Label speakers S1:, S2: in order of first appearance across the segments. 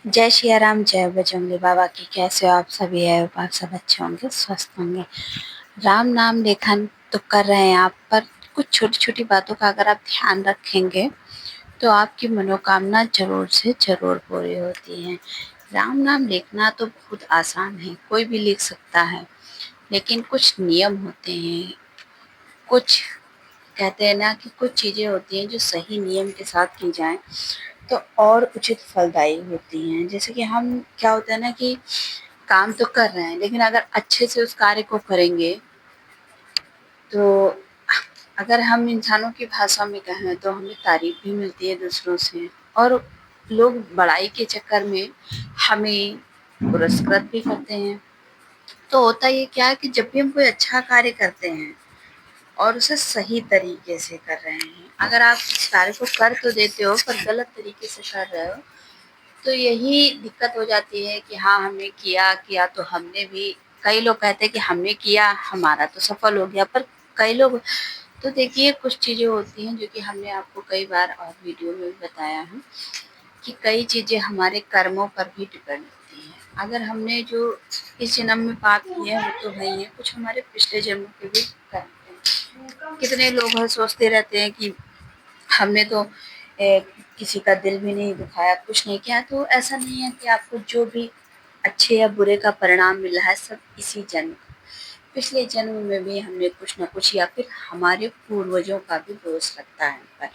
S1: जय सिया राम, जय बजरंगबली बाबा की। कैसे हो आप सभी? है आप सब अच्छे होंगे, स्वस्थ होंगे। राम नाम लेखन तो कर रहे हैं आप, पर कुछ छोटी छोटी बातों का अगर आप ध्यान रखेंगे तो आपकी मनोकामना जरूर से जरूर पूरी होती है। राम नाम लिखना तो बहुत आसान है, कोई भी लिख सकता है, लेकिन कुछ नियम होते हैं। कुछ कहते हैं ना कि कुछ चीजें होती हैं जो सही नियम के साथ की जाएं तो और उचित फलदायी होती हैं। जैसे कि हम क्या होता है ना कि काम तो कर रहे हैं, लेकिन अगर अच्छे से उस कार्य को करेंगे तो अगर हम इंसानों की भाषा में कहें तो हमें तारीफ भी मिलती है दूसरों से, और लोग बड़ाई के चक्कर में हमें पुरस्कृत भी करते हैं। तो होता ये क्या है कि जब भी हम कोई अच्छा कार्य करते हैं और उसे सही तरीके से कर रहे हैं, अगर आप उस कार्य को कर तो देते हो पर गलत तरीके से कर रहे हो, तो यही दिक्कत हो जाती है कि हाँ, हमने किया तो हमने भी, कई लोग कहते हैं कि हमने किया, हमारा तो सफल हो गया, पर कई लोग तो देखिए कुछ चीज़ें होती हैं जो कि हमने आपको कई बार और वीडियो में भी बताया है कि कई चीज़ें हमारे कर्मों पर भी डिपेंड होती हैं। अगर हमने जो इस जन्म में पाप किए हैं वो तो है ही है, कुछ हमारे पिछले जन्मों के भी कर्म हैं। कितने लोग हैं सोचते रहते हैं कि हमने तो किसी का दिल भी नहीं दुखाया, कुछ नहीं किया। तो ऐसा नहीं है कि आपको जो भी अच्छे या बुरे का परिणाम मिला है सब इसी जन्म, पिछले जन्म में भी हमने कुछ न कुछ, या फिर हमारे पूर्वजों का भी दोष लगता है हम पर,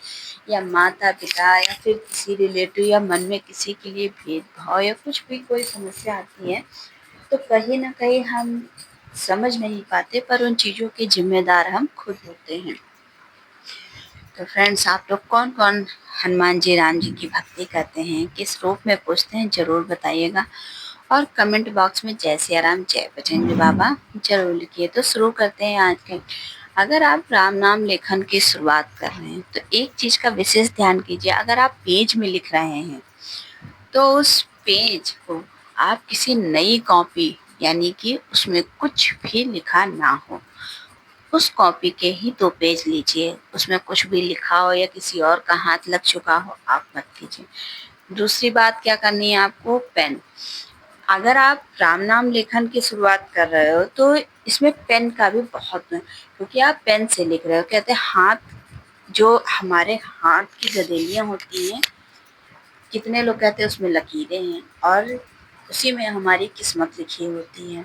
S1: या माता पिता, या फिर किसी रिलेटिव, या मन में किसी के लिए भेदभाव, या कुछ भी कोई समस्या आती है तो कहीं न कहीं हम समझ नहीं पाते, पर उन चीज़ों के जिम्मेदार हम खुद होते हैं। तो फ्रेंड्स, आप लोग कौन कौन हनुमान जी राम जी की भक्ति करते हैं, किस रूप में पूजते हैं, जरूर बताइएगा। और कमेंट बॉक्स में जय सिया राम, जय बजरंग बाबा जरूर लिखिए। तो शुरू करते हैं आज के। अगर आप राम नाम लेखन की शुरुआत कर रहे हैं तो एक चीज का विशेष ध्यान कीजिए। अगर आप पेज में लिख रहे हैं तो उस पेज को आप किसी नई कॉपी, यानी कि उसमें कुछ भी लिखा ना हो, उस कॉपी के ही 2 पेज लीजिए। उसमें कुछ भी लिखा हो या किसी और का हाथ लग चुका हो, आप मत कीजिए। दूसरी बात क्या करनी है आपको, पेन। अगर आप राम नाम लेखन की शुरुआत कर रहे हो तो इसमें पेन का भी बहुत है, क्योंकि आप पेन से लिख रहे हो। कहते हैं हाथ, जो हमारे हाथ की गदेलियां होती हैं, कितने लोग कहते हैं उसमें लकीरें हैं, और उसी में हमारी किस्मत लिखी होती है।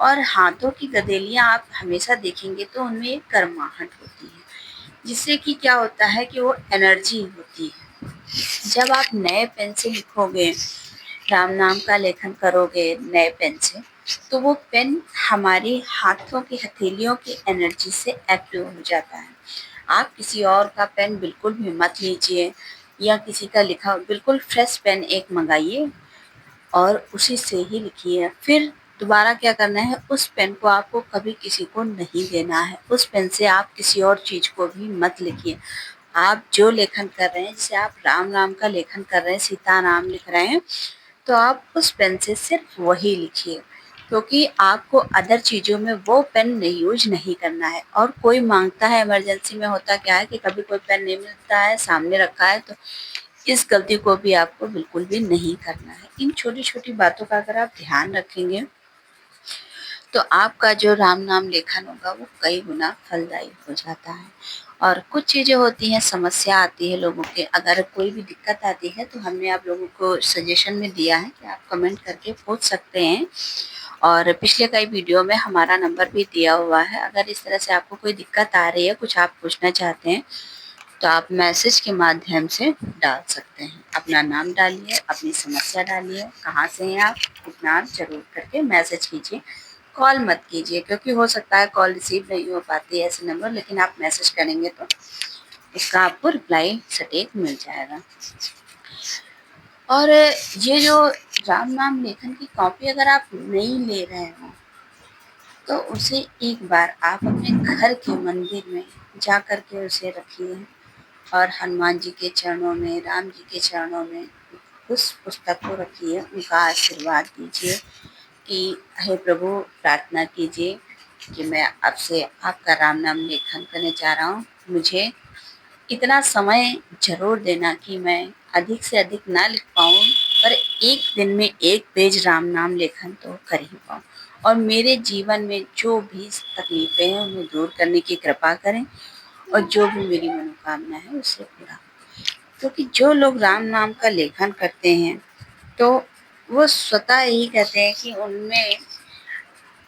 S1: और हाथों की गदेलियां आप हमेशा देखेंगे तो उनमें एक गर्माहट होती है, जिससे कि क्या होता है कि वो एनर्जी होती है। जब आप नए पेन से लिखोगे, राम नाम का लेखन करोगे नए पेन से, तो वो पेन हमारी हाथों की हथेलियों की एनर्जी से एक्टिव हो जाता है। आप किसी और का पेन बिल्कुल भी मत लीजिए, या किसी का लिखा बिल्कुल फ्रेश पेन एक मंगाइए और उसी से ही लिखिए। फिर दोबारा क्या करना है, उस पेन को आपको कभी किसी को नहीं देना है। उस पेन से आप किसी और चीज को भी मत लिखिए। आप जो लेखन कर रहे हैं, जैसे आप राम नाम का लेखन कर रहे हैं, सीता नाम लिख रहे हैं, तो आप उस पेन से सिर्फ वही लिखिए, क्योंकि आपको अदर चीज़ों में वो पेन नहीं यूज नहीं करना है। और कोई मांगता है इमरजेंसी में, होता क्या है कि कभी कोई पेन नहीं मिलता है, सामने रखा है, तो इस गलती को भी आपको बिल्कुल भी नहीं करना है। इन छोटी छोटी बातों का अगर आप ध्यान रखेंगे तो आपका जो राम नाम लेखन होगा वो कई गुना फलदायी हो जाता है। और कुछ चीज़ें होती हैं, समस्या आती है लोगों के, अगर कोई भी दिक्कत आती है तो हमने आप लोगों को सजेशन में दिया है कि आप कमेंट करके पूछ सकते हैं, और पिछले कई वीडियो में हमारा नंबर भी दिया हुआ है। अगर इस तरह से आपको कोई दिक्कत आ रही है, कुछ आप पूछना चाहते हैं, तो आप मैसेज के माध्यम से डाल सकते हैं। अपना नाम डालिए, अपनी समस्या डालिए, कहाँ से हैं आप, इतना आप ज़रूर करके मैसेज कीजिए। कॉल मत कीजिए, क्योंकि हो सकता है कॉल रिसीव नहीं हो पाती है ऐसे नंबर, लेकिन आप मैसेज करेंगे तो उसका आपको रिप्लाई सटीक मिल जाएगा। और ये जो राम नाम लेखन की कॉपी अगर आप नहीं ले रहे हो तो उसे एक बार आप अपने घर के मंदिर में जा कर के उसे रखिए, और हनुमान जी के चरणों में, राम जी के चरणों में उस पुस्तक को रखिए। उनका आशीर्वाद दीजिए कि हे प्रभु, प्रार्थना कीजिए कि मैं आपसे आपका राम नाम लेखन करने जा रहा हूँ, मुझे इतना समय ज़रूर देना कि मैं अधिक से अधिक ना लिख पाऊँ, पर एक दिन में 1 पेज राम नाम लेखन तो कर ही पाऊँ और मेरे जीवन में जो भी तकलीफ़ें हैं उन्हें दूर करने की कृपा करें और जो भी मेरी मनोकामना है उसे पूरा। क्योंकि जो लोग राम नाम का लेखन करते हैं तो वो स्वतः यही कहते हैं कि उनमें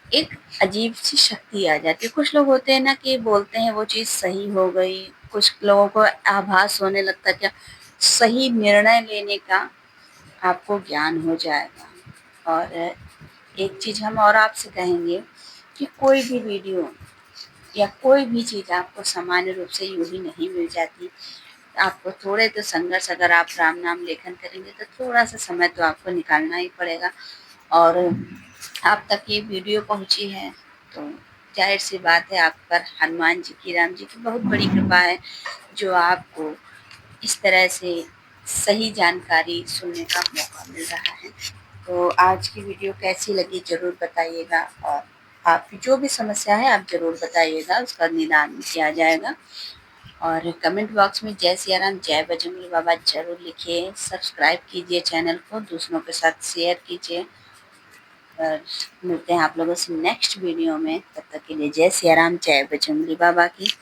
S1: एक अजीब-सी शक्ति आ जाती है। कुछ लोग होते हैं ना कि बोलते हैं वो चीज़ सही हो गई, कुछ लोगों को आभास होने लगता है क्या सही निर्णय लेने का आपको ज्ञान हो जाएगा। और एक चीज़ हम और आपसे कहेंगे कि कोई भी वीडियो या कोई भी चीज़ आपको सामान्य रूप से यूँ ही नहीं मिल जाती। आपको थोड़े तो संघर्ष अगर आप राम नाम लेखन करेंगे तो थोड़ा-सा समय तो आपको निकालना ही पड़ेगा और आप तक ये वीडियो पहुँची है तो ज़ाहिर-सी बात है आप पर हनुमान जी की, राम जी की बहुत बड़ी कृपा है जो आपको इस तरह से सही जानकारी सुनने का मौका मिल रहा है। तो आज की वीडियो कैसी लगी ज़रूर बताइएगा और आपकी जो भी समस्या है आप ज़रूर बताइएगा, उसका निदान किया जाएगा। और कमेंट बॉक्स में जय सिया राम, जय बजरंगबली बाबा ज़रूर लिखिए। सब्सक्राइब कीजिए चैनल को, दूसरों के साथ शेयर कीजिए और मिलते हैं आप लोगों से नेक्स्ट वीडियो में। तब तक के लिए जय सिया राम, जय बजरंगबली बाबा की।